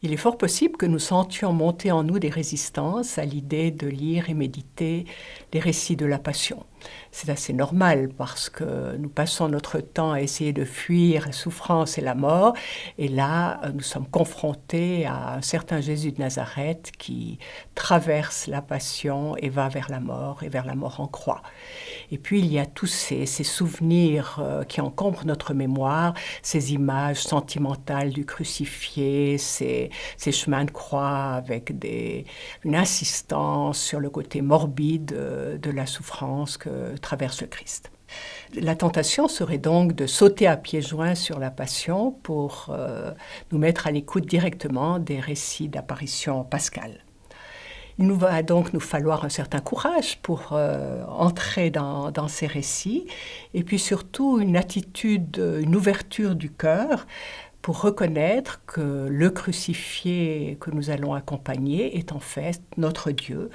Il est fort possible que nous sentions monter en nous des résistances à l'idée de lire et méditer les récits de la Passion. C'est assez normal parce que nous passons notre temps à essayer de fuir la souffrance et la mort, et là, nous sommes confrontés à un certain Jésus de Nazareth qui traverse la Passion et va vers la mort, et vers la mort en croix. Et puis, il y a tous ces souvenirs qui encombrent notre mémoire, ces images sentimentales du crucifié, ces chemins de croix avec une insistance sur le côté morbide de la souffrance que traverse le Christ. La tentation serait donc de sauter à pieds joints sur la Passion pour nous mettre à l'écoute directement des récits d'apparition pascale. Il va donc nous falloir un certain courage pour entrer dans ces récits, et puis surtout une attitude, une ouverture du cœur pour reconnaître que le crucifié que nous allons accompagner est en fait notre Dieu,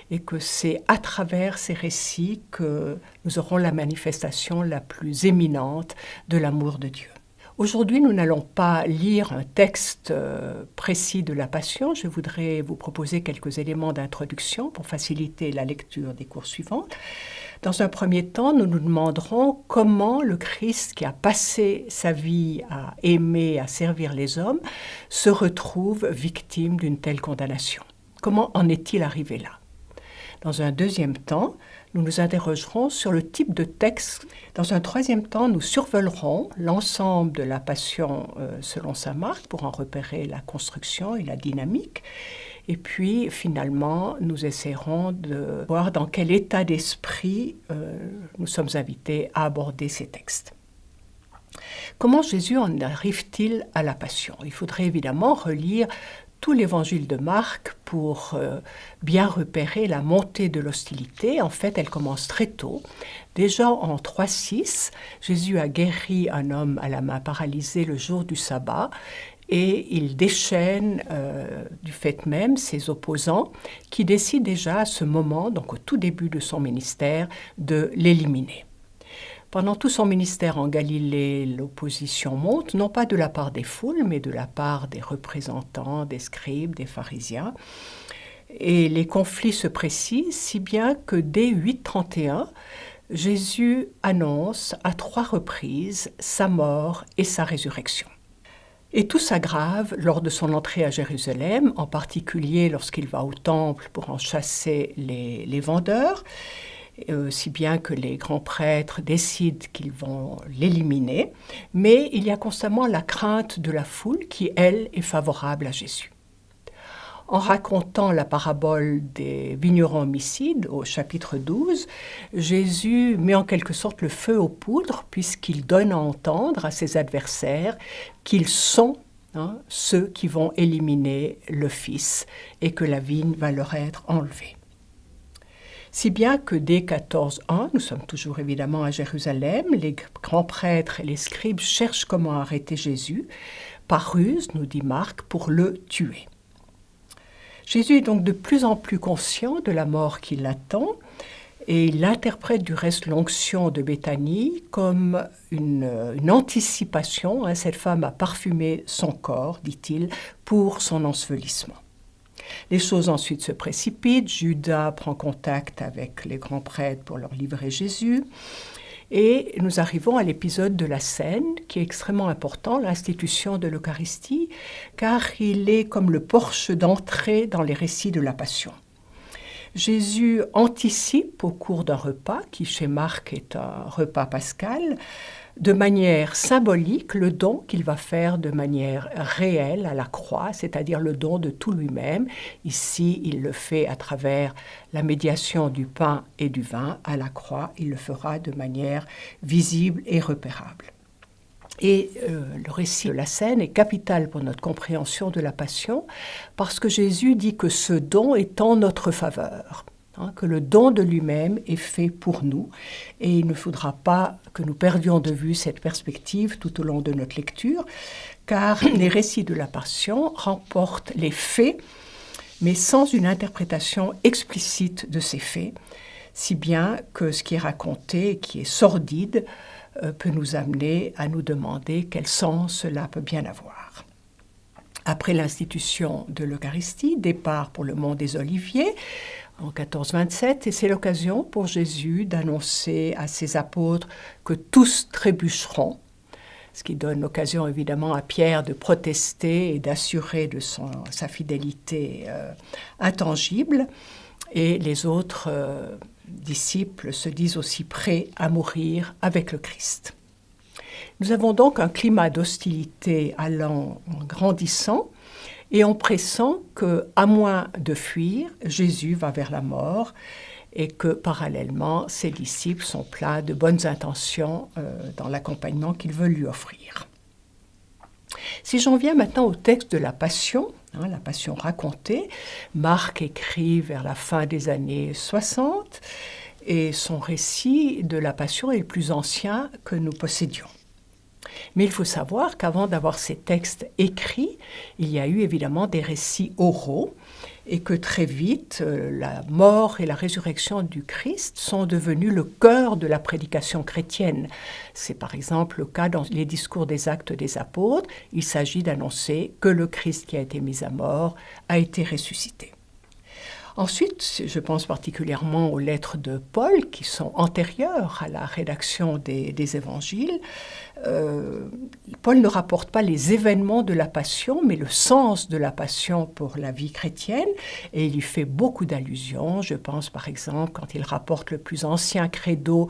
et que c'est à travers ces récits que nous aurons la manifestation la plus éminente de l'amour de Dieu. Aujourd'hui, nous n'allons pas lire un texte précis de la Passion. Je voudrais vous proposer quelques éléments d'introduction pour faciliter la lecture des cours suivants. Dans un premier temps, nous nous demanderons comment le Christ, qui a passé sa vie à aimer, à servir les hommes, se retrouve victime d'une telle condamnation. Comment en est-il arrivé là ? Dans un deuxième temps, nous nous interrogerons sur le type de texte. Dans un troisième temps, nous survolerons l'ensemble de la Passion selon saint Marc pour en repérer la construction et la dynamique. Et puis, finalement, nous essaierons de voir dans quel état d'esprit nous sommes invités à aborder ces textes. Comment Jésus en arrive-t-il à la Passion ? Il faudrait évidemment relire tout l'évangile de Marc pour bien repérer la montée de l'hostilité. En fait, elle commence très tôt. Déjà en 3,6, Jésus a guéri un homme à la main paralysée le jour du sabbat, et il déchaîne du fait même ses opposants qui décident déjà à ce moment, donc au tout début de son ministère, de l'éliminer. Pendant tout son ministère en Galilée, l'opposition monte, non pas de la part des foules, mais de la part des représentants, des scribes, des pharisiens. Et les conflits se précisent, si bien que dès 8,31, Jésus annonce à 3 reprises sa mort et sa résurrection. Et tout s'aggrave lors de son entrée à Jérusalem, en particulier lorsqu'il va au temple pour en chasser les vendeurs, si bien que les grands prêtres décident qu'ils vont l'éliminer, mais il y a constamment la crainte de la foule qui, elle, est favorable à Jésus. En racontant la parabole des vignerons homicides au chapitre 12, Jésus met en quelque sorte le feu aux poudres puisqu'il donne à entendre à ses adversaires qu'ils sont ceux qui vont éliminer le Fils et que la vigne va leur être enlevée. Si bien que dès 14,1, nous sommes toujours évidemment à Jérusalem, les grands prêtres et les scribes cherchent comment arrêter Jésus, par ruse, nous dit Marc, pour le tuer. Jésus est donc de plus en plus conscient de la mort qui l'attend, et il interprète du reste l'onction de Béthanie comme une anticipation. Cette femme a parfumé son corps, dit-il, pour son ensevelissement. Les choses ensuite se précipitent. Judas prend contact avec les grands prêtres pour leur livrer Jésus. Et nous arrivons à l'épisode de la scène, qui est extrêmement important, l'institution de l'Eucharistie, car il est comme le porche d'entrée dans les récits de la Passion. Jésus anticipe au cours d'un repas, qui chez Marc est un repas pascal, de manière symbolique le don qu'il va faire de manière réelle à la croix, c'est-à-dire le don de tout lui-même. Ici, il le fait à travers la médiation du pain et du vin. À la croix, il le fera de manière visible et repérable. Et le récit de la scène est capital pour notre compréhension de la Passion, parce que Jésus dit que ce don est en notre faveur. Que le don de lui-même est fait pour nous, et il ne faudra pas que nous perdions de vue cette perspective tout au long de notre lecture, car les récits de la Passion remportent les faits, mais sans une interprétation explicite de ces faits, si bien que ce qui est raconté, qui est sordide, peut nous amener à nous demander quel sens cela peut bien avoir. Après l'institution de l'Eucharistie, départ pour le mont des Oliviers en 1427, et c'est l'occasion pour Jésus d'annoncer à ses apôtres que tous trébucheront, ce qui donne l'occasion évidemment à Pierre de protester et d'assurer de sa fidélité intangible. Et les autres disciples se disent aussi prêts à mourir avec le Christ. Nous avons donc un climat d'hostilité allant en grandissant et on pressent qu'à moins de fuir, Jésus va vers la mort et que parallèlement, ses disciples sont pleins de bonnes intentions dans l'accompagnement qu'ils veulent lui offrir. Si j'en viens maintenant au texte de la Passion, la Passion racontée, Marc écrit vers la fin des années 60 et son récit de la Passion est le plus ancien que nous possédions. Mais il faut savoir qu'avant d'avoir ces textes écrits, il y a eu évidemment des récits oraux et que très vite, la mort et la résurrection du Christ sont devenus le cœur de la prédication chrétienne. C'est par exemple le cas dans les discours des Actes des Apôtres. Il s'agit d'annoncer que le Christ qui a été mis à mort a été ressuscité. Ensuite, je pense particulièrement aux lettres de Paul qui sont antérieures à la rédaction des évangiles. Paul ne rapporte pas les événements de la Passion, mais le sens de la Passion pour la vie chrétienne, et il y fait beaucoup d'allusions. Je pense par exemple quand il rapporte le plus ancien credo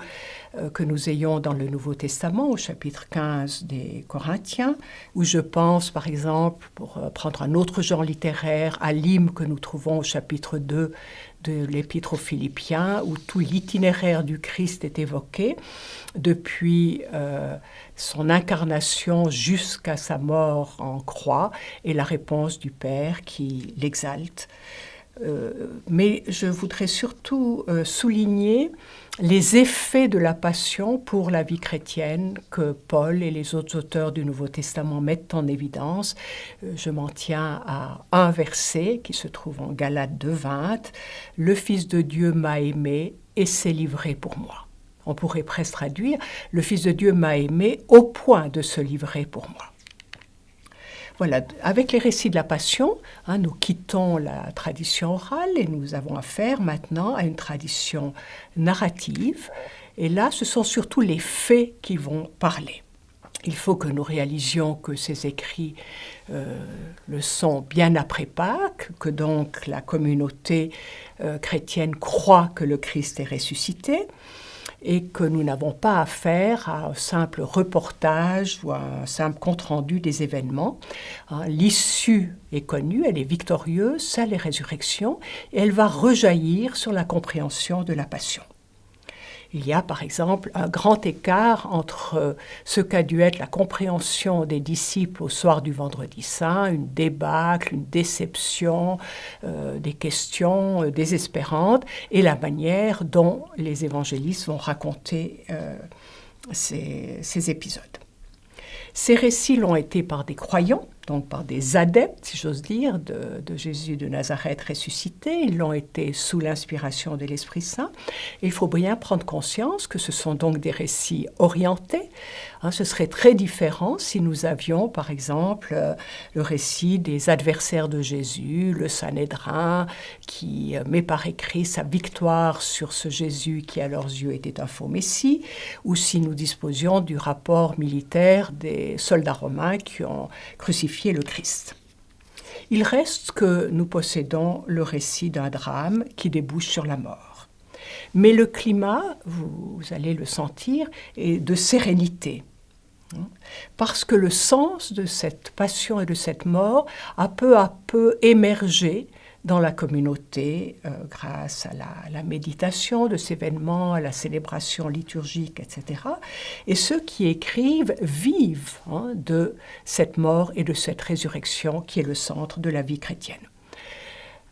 que nous ayons dans le Nouveau Testament, au chapitre 15 des Corinthiens, où je pense par exemple, pour prendre un autre genre littéraire, à l'hymne que nous trouvons au chapitre 2 de l'Épître aux Philippiens, où tout l'itinéraire du Christ est évoqué, depuis son incarnation jusqu'à sa mort en croix, et la réponse du Père qui l'exalte. Mais je voudrais surtout souligner les effets de la Passion pour la vie chrétienne que Paul et les autres auteurs du Nouveau Testament mettent en évidence. Je m'en tiens à un verset qui se trouve en Galates 2,20. « Le Fils de Dieu m'a aimé et s'est livré pour moi ». On pourrait presque traduire « Le Fils de Dieu m'a aimé au point de se livrer pour moi ». Voilà, avec les récits de la Passion, nous quittons la tradition orale et nous avons affaire maintenant à une tradition narrative. Et là, ce sont surtout les faits qui vont parler. Il faut que nous réalisions que ces écrits le sont bien après Pâques, que donc la communauté chrétienne croit que le Christ est ressuscité, et que nous n'avons pas affaire à un simple reportage ou à un simple compte-rendu des événements. L'issue est connue, elle est victorieuse, c'est la résurrection, et elle va rejaillir sur la compréhension de la Passion. Il y a par exemple un grand écart entre ce qu'a dû être la compréhension des disciples au soir du Vendredi Saint, une débâcle, une déception, des questions désespérantes, et la manière dont les évangélistes vont raconter ces épisodes. Ces récits l'ont été par des croyants, donc par des adeptes, si j'ose dire, de Jésus de Nazareth ressuscité. Ils l'ont été sous l'inspiration de l'Esprit Saint. Et il faut bien prendre conscience que ce sont donc des récits orientés. Ce serait très différent si nous avions, par exemple, le récit des adversaires de Jésus, le Sanhédrin, qui met par écrit sa victoire sur ce Jésus qui, à leurs yeux, était un faux Messie, ou si nous disposions du rapport militaire des soldats romains qui ont crucifié le Christ. Il reste que nous possédons le récit d'un drame qui débouche sur la mort. Mais le climat, vous allez le sentir, est de sérénité. Parce que le sens de cette passion et de cette mort a peu à peu émergé dans la communauté grâce à la méditation de ces événements, à la célébration liturgique, etc. Et ceux qui écrivent vivent de cette mort et de cette résurrection qui est le centre de la vie chrétienne.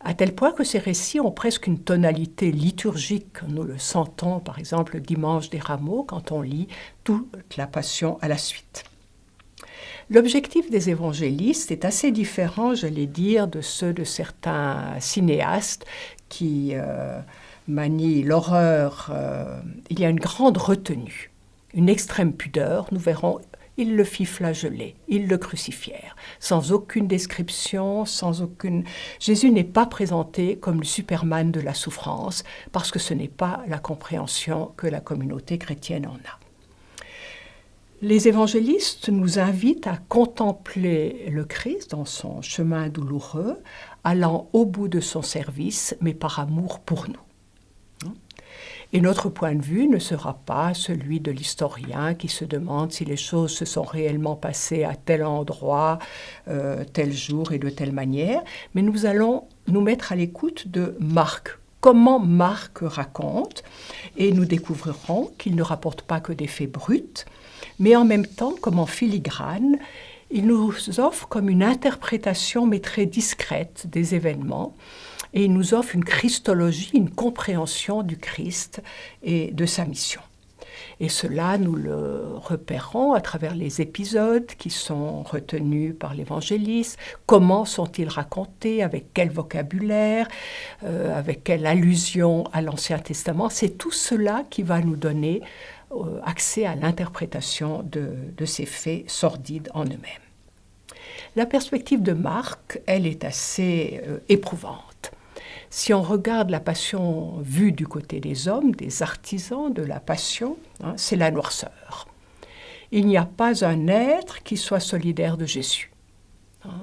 À tel point que ces récits ont presque une tonalité liturgique. Nous le sentons par exemple le dimanche des Rameaux quand on lit toute la Passion à la suite. L'objectif des évangélistes est assez différent, j'allais dire, de ceux de certains cinéastes qui manient l'horreur. Il y a une grande retenue, une extrême pudeur. Nous verrons ils le firent flageller, ils le crucifièrent, sans aucune description, Jésus n'est pas présenté comme le Superman de la souffrance, parce que ce n'est pas la compréhension que la communauté chrétienne en a. Les évangélistes nous invitent à contempler le Christ dans son chemin douloureux, allant au bout de son service, mais par amour pour nous. Et notre point de vue ne sera pas celui de l'historien qui se demande si les choses se sont réellement passées à tel endroit, tel jour et de telle manière, mais nous allons nous mettre à l'écoute de Marc. Comment Marc raconte, et nous découvrirons qu'il ne rapporte pas que des faits bruts, mais en même temps, comme en filigrane, il nous offre comme une interprétation, mais très discrète, des événements, et il nous offre une christologie, une compréhension du Christ et de sa mission. Et cela, nous le repérons à travers les épisodes qui sont retenus par l'évangéliste. Comment sont-ils racontés, avec quel vocabulaire, avec quelle allusion à l'Ancien Testament. C'est tout cela qui va nous donner accès à l'interprétation de ces faits sordides en eux-mêmes. La perspective de Marc, elle est assez éprouvante. Si on regarde la passion vue du côté des hommes, des artisans de la passion, c'est la noirceur. Il n'y a pas un être qui soit solidaire de Jésus.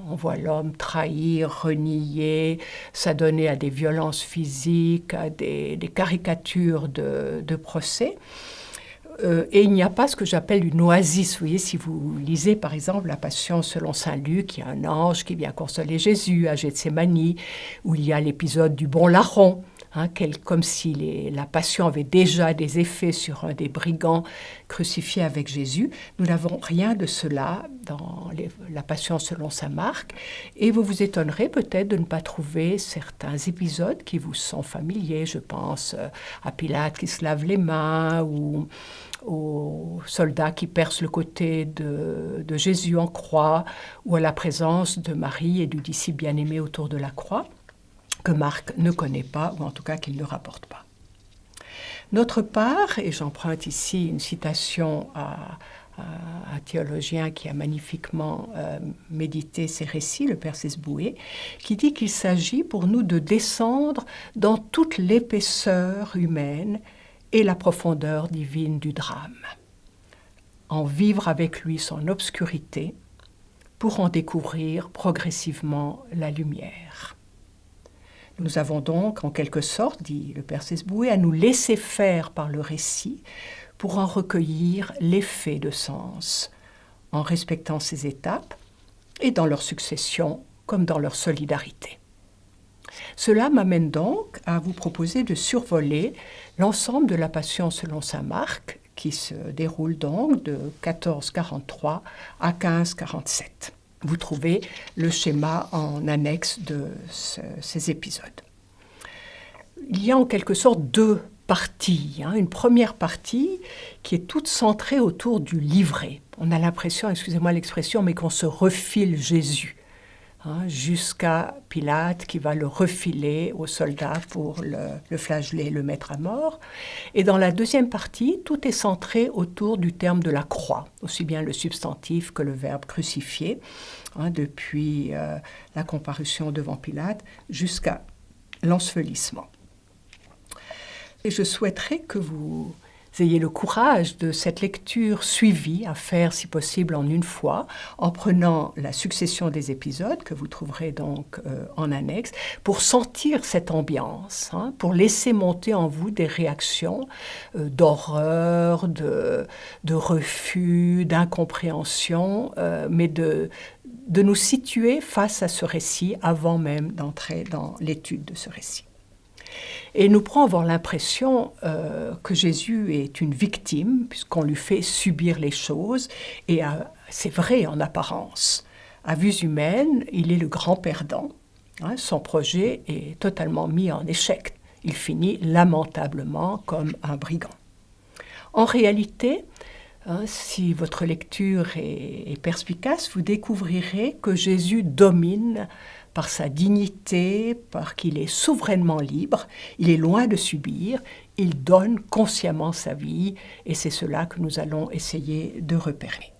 On voit l'homme trahir, renier, s'adonner à des violences physiques, à des caricatures de procès. Et il n'y a pas ce que j'appelle une oasis. Vous voyez, si vous lisez par exemple la Passion selon saint Luc, il y a un ange qui vient consoler Jésus à Gethsémani, où il y a l'épisode du bon larron, comme si la Passion avait déjà des effets sur un des brigands crucifiés avec Jésus. Nous n'avons rien de cela dans la Passion selon saint Marc, et vous vous étonnerez peut-être de ne pas trouver certains épisodes qui vous sont familiers. Je pense à Pilate qui se lave les mains, ou aux soldats qui percent le côté de Jésus en croix, ou à la présence de Marie et du disciple bien-aimé autour de la croix, que Marc ne connaît pas, ou en tout cas qu'il ne rapporte pas. D'autre part, et j'emprunte ici une citation à un théologien qui a magnifiquement médité ces récits, le père Sesboué, qui dit qu'il s'agit pour nous de descendre dans toute l'épaisseur humaine et la profondeur divine du drame, en vivre avec lui son obscurité pour en découvrir progressivement la lumière. Nous avons donc, en quelque sorte, dit le père Sesboué, à nous laisser faire par le récit pour en recueillir l'effet de sens, en respectant ces étapes et dans leur succession comme dans leur solidarité. Cela m'amène donc à vous proposer de survoler l'ensemble de la Passion selon saint Marc, qui se déroule donc de 1443 à 1547. Vous trouvez le schéma en annexe de ces épisodes. Il y a en quelque sorte deux parties. Une première partie qui est toute centrée autour du livret. On a l'impression, excusez-moi l'expression, mais qu'on se refile Jésus, jusqu'à Pilate qui va le refiler aux soldats pour le flageller, le mettre à mort. Et dans la deuxième partie, tout est centré autour du terme de la croix, aussi bien le substantif que le verbe crucifié, depuis la comparution devant Pilate jusqu'à l'ensevelissement. Et je souhaiterais que vous ayez le courage de cette lecture suivie, à faire si possible en une fois, en prenant la succession des épisodes que vous trouverez donc en annexe, pour sentir cette ambiance, pour laisser monter en vous des réactions d'horreur, de refus, d'incompréhension, mais de nous situer face à ce récit avant même d'entrer dans l'étude de ce récit. Et nous pourrons avoir l'impression que Jésus est une victime, puisqu'on lui fait subir les choses, et c'est vrai en apparence. À vue humaine, il est le grand perdant. Son projet est totalement mis en échec. Il finit lamentablement comme un brigand. En réalité, si votre lecture est perspicace, vous découvrirez que Jésus domine par sa dignité, par qu'il est souverainement libre, il est loin de subir, il donne consciemment sa vie, et c'est cela que nous allons essayer de repérer.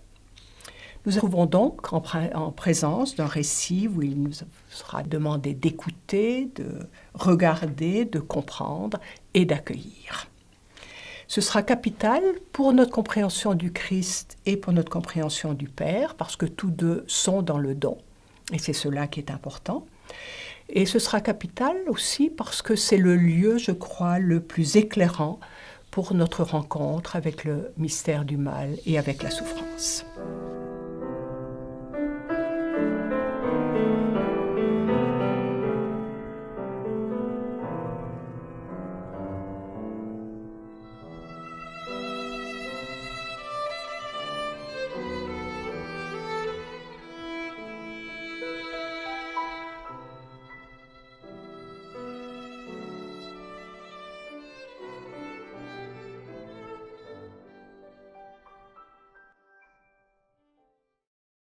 Nous nous trouvons donc en présence d'un récit où il nous sera demandé d'écouter, de regarder, de comprendre et d'accueillir. Ce sera capital pour notre compréhension du Christ et pour notre compréhension du Père, parce que tous deux sont dans le don, et c'est cela qui est important. Et ce sera capital aussi parce que c'est le lieu, je crois, le plus éclairant pour notre rencontre avec le mystère du mal et avec la souffrance.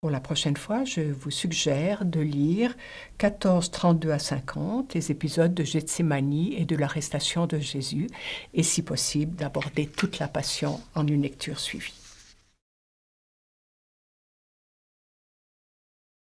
Pour la prochaine fois, je vous suggère de lire 14, 32 à 50, les épisodes de Gethsémani et de l'arrestation de Jésus, et si possible, d'aborder toute la passion en une lecture suivie.